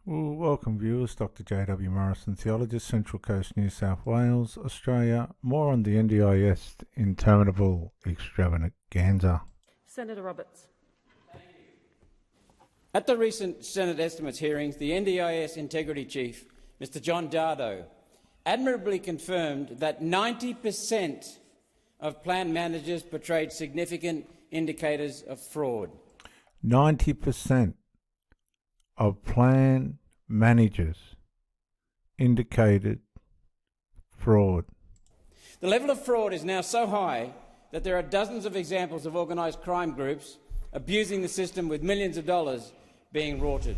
Well, welcome viewers, Dr. J.W. Morrison, theologist, Central Coast, New South Wales, Australia. More on the NDIS interminable extravaganza. Senator Roberts. At the recent Senate estimates hearings, the NDIS Integrity Chief, Mr John Dardo, admirably confirmed that 90% of plan managers portrayed significant indicators of fraud. 90% of plan managers indicated fraud. The level of fraud is now so high that there are dozens of examples of organised crime groups abusing the system with millions of dollars being rorted.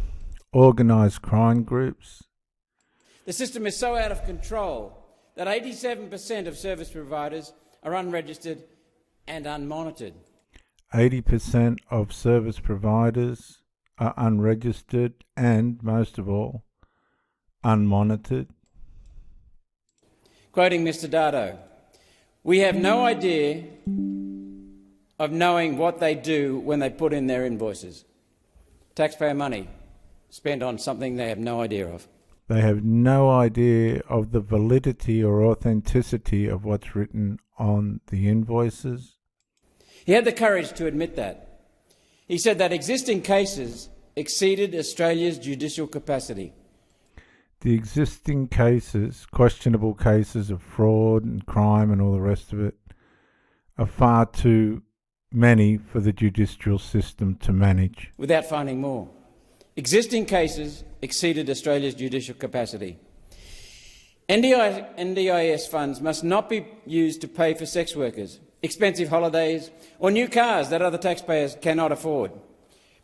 Organised crime groups? The system is so out of control that 87% of service providers are unregistered and unmonitored. 80% of service providers are unregistered and, most of all, unmonitored. Quoting Mr Dardo, "We have no idea of knowing what they do when they put in their invoices. Taxpayer money spent on something they have no idea of." They have no idea of the validity or authenticity of what's written on the invoices. He had the courage to admit that. He said that existing cases exceeded Australia's judicial capacity. The existing cases, questionable cases of fraud and crime and all the rest of it, are far too many for the judicial system to manage. Without finding more. Existing cases exceeded Australia's judicial capacity. NDIS funds must not be used to pay for sex workers, expensive holidays or new cars that other taxpayers cannot afford.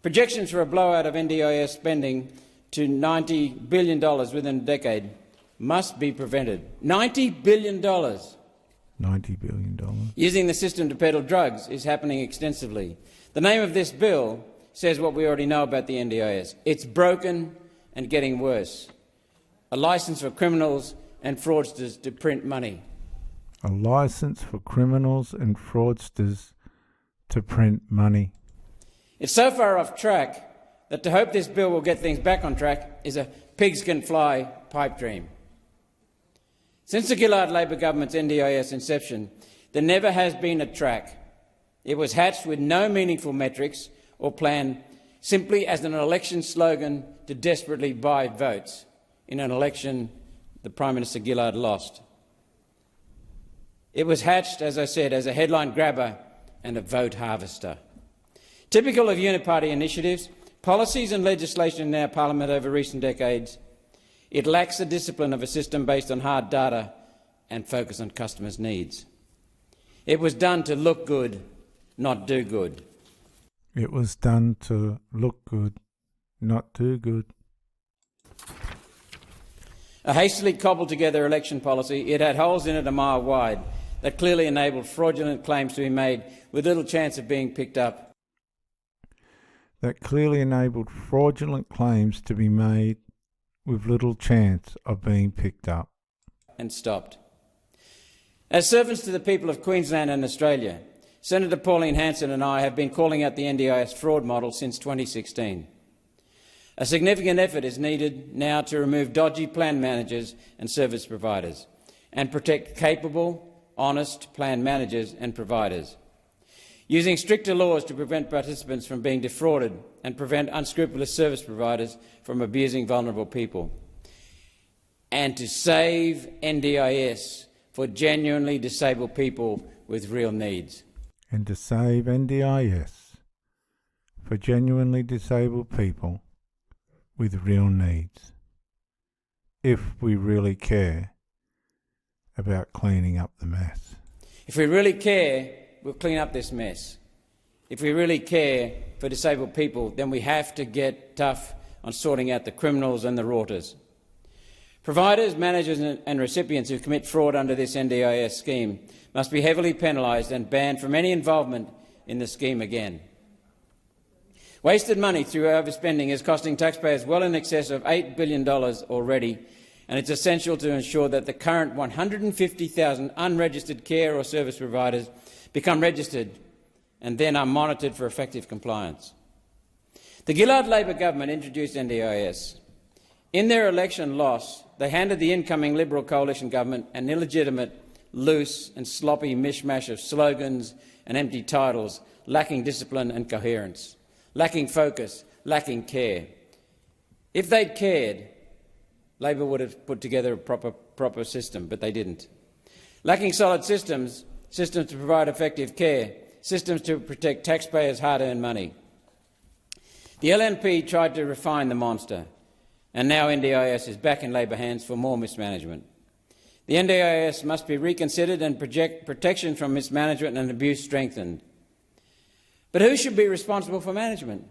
Projections for a blowout of NDIS spending to $90 billion within a decade must be prevented. $90 billion. $90 billion. Using the system to peddle drugs is happening extensively. The name of this bill says what we already know about the NDIS. It's broken and getting worse. A licence for criminals and fraudsters to print money. A licence for criminals and fraudsters to print money. It's so far off track that to hope this bill will get things back on track is a pigs can fly pipe dream. Since the Gillard Labor government's NDIS inception, there never has been a track. It was hatched with no meaningful metrics or plan, simply as an election slogan to desperately buy votes in an election the Prime Minister Gillard lost. It was hatched, as I said, as a headline grabber and a vote harvester. Typical of uniparty initiatives, policies and legislation in our parliament over recent decades, it lacks the discipline of a system based on hard data and focus on customers' needs. It was done to look good, not do good. It was done to look good, not do good. A hastily cobbled together election policy, it had holes in it a mile wide that clearly enabled fraudulent claims to be made with little chance of being picked up. That clearly enabled fraudulent claims to be made with little chance of being picked up. And stopped. As servants to the people of Queensland and Australia, Senator Pauline Hanson and I have been calling out the NDIS fraud model since 2016. A significant effort is needed now to remove dodgy plan managers and service providers and protect capable, honest plan managers and providers. Using stricter laws to prevent participants from being defrauded and prevent unscrupulous service providers from abusing vulnerable people. And to save NDIS for genuinely disabled people with real needs. And to save NDIS for genuinely disabled people with real needs. If we really care about cleaning up the mess. If we really care, we'll clean up this mess. If we really care for disabled people, then we have to get tough on sorting out the criminals and the rorters. Providers, managers and recipients who commit fraud under this NDIS scheme must be heavily penalised and banned from any involvement in the scheme again. Wasted money through overspending is costing taxpayers well in excess of $8 billion already, and it's essential to ensure that the current 150,000 unregistered care or service providers become registered and then are monitored for effective compliance. The Gillard Labor government introduced NDIS In their election loss, they handed the incoming Liberal coalition government an illegitimate, loose and sloppy mishmash of slogans and empty titles, lacking discipline and coherence, lacking focus, lacking care. If they'd cared, Labor would have put together a proper system, but they didn't. Lacking solid systems to provide effective care, systems to protect taxpayers' hard-earned money. The LNP tried to refine the monster, and now NDIS is back in Labor hands for more mismanagement. The NDIS must be reconsidered and protection from mismanagement and abuse strengthened. But who should be responsible for management?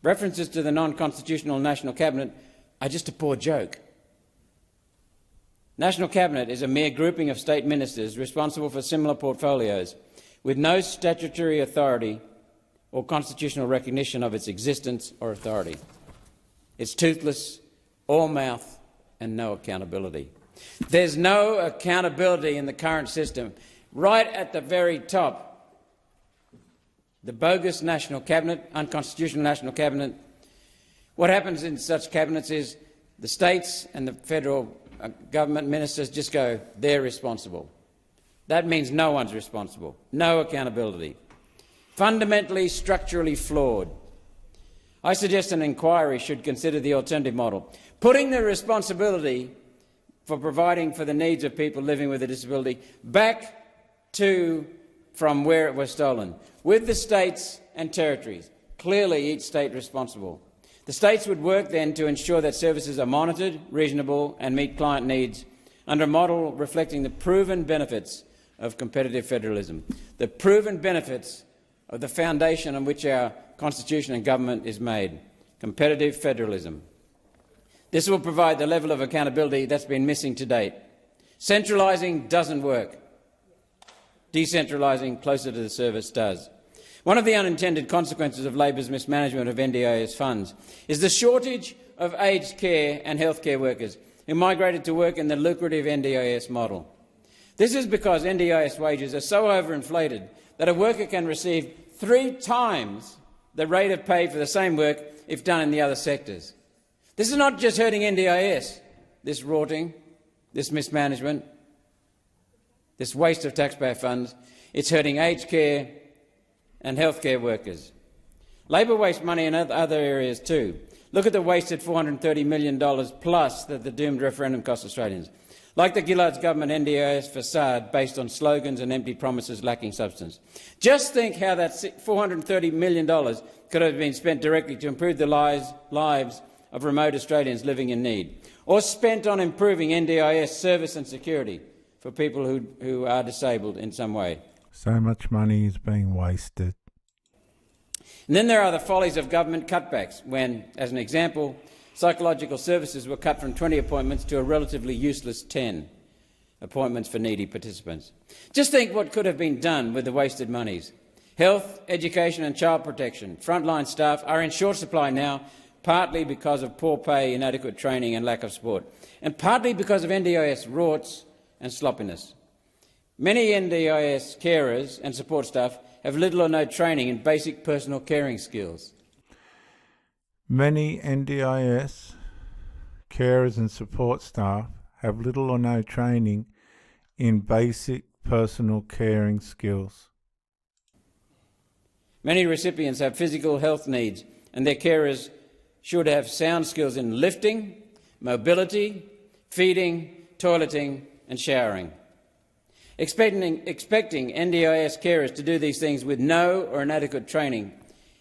References to the non-constitutional National Cabinet are just a poor joke. National Cabinet is a mere grouping of state ministers responsible for similar portfolios, with no statutory authority or constitutional recognition of its existence or authority. It's toothless, all mouth and no accountability. There's no accountability in the current system. Right at the very top, the bogus National Cabinet, unconstitutional National Cabinet. What happens in such cabinets is the states and the federal government ministers just go, they're responsible. That means no one's responsible, no accountability. Fundamentally, structurally flawed. I suggest an inquiry should consider the alternative model, putting the responsibility for providing for the needs of people living with a disability back from where it was stolen, with the states and territories, clearly each state responsible. The states would work then to ensure that services are monitored, reasonable and meet client needs under a model reflecting the proven benefits of competitive federalism, the proven benefits of the foundation on which our Constitution and government is made, competitive federalism. This will provide the level of accountability that's been missing to date. Centralising doesn't work. Decentralising closer to the service does. One of the unintended consequences of Labor's mismanagement of NDIS funds is the shortage of aged care and healthcare workers who migrated to work in the lucrative NDIS model. This is because NDIS wages are so overinflated that a worker can receive 3 times the rate of pay for the same work if done in the other sectors. This is not just hurting NDIS, this rorting, this mismanagement, this waste of taxpayer funds. It's hurting aged care and healthcare workers. Labor wastes money in other areas too. Look at the wasted $430 million plus that the doomed referendum cost Australians. Like the Gillard's government NDIS facade based on slogans and empty promises lacking substance. Just think how that $430 million could have been spent directly to improve the lives of remote Australians living in need, or spent on improving NDIS service and security for people who are disabled in some way. So much money is being wasted. And then there are the follies of government cutbacks when, as an example, psychological services were cut from 20 appointments to a relatively useless 10 appointments for needy participants. Just think what could have been done with the wasted monies. Health, education and child protection. Frontline staff are in short supply now, partly because of poor pay, inadequate training and lack of support, and partly because of NDIS rorts and sloppiness. Many NDIS carers and support staff have little or no training in basic personal caring skills. Many NDIS carers and support staff have little or no training in basic personal caring skills. Many recipients have physical health needs, and their carers should have sound skills in lifting, mobility, feeding, toileting and showering. Expecting NDIS carers to do these things with no or inadequate training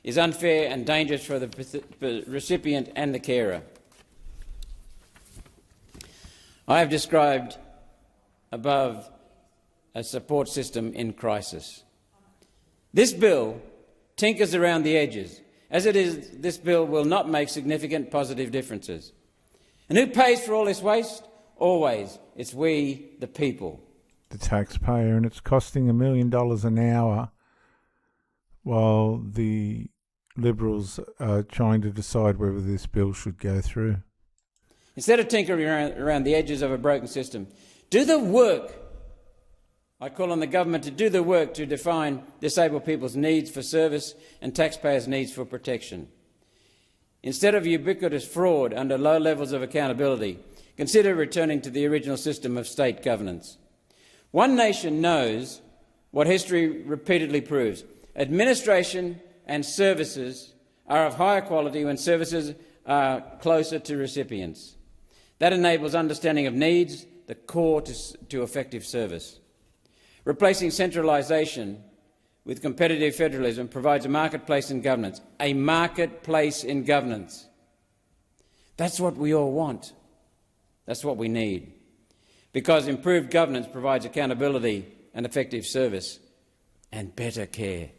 is unfair and dangerous for the recipient and the carer. I have described above a support system in crisis. This bill tinkers around the edges. As it is, this bill will not make significant positive differences. And who pays for all this waste? Always, it's we, the people. The taxpayer, and it's costing $1 million an hour while the Liberals are trying to decide whether this bill should go through. Instead of tinkering around the edges of a broken system, do the work. I call on the government to do the work to define disabled people's needs for service and taxpayers' needs for protection. Instead of ubiquitous fraud under low levels of accountability, consider returning to the original system of state governance. One nation knows what history repeatedly proves. Administration and services are of higher quality when services are closer to recipients. That enables understanding of needs, the core to effective service. Replacing centralisation with competitive federalism provides a marketplace in governance. A marketplace in governance. That's what we all want. That's what we need. Because improved governance provides accountability and effective service and better care.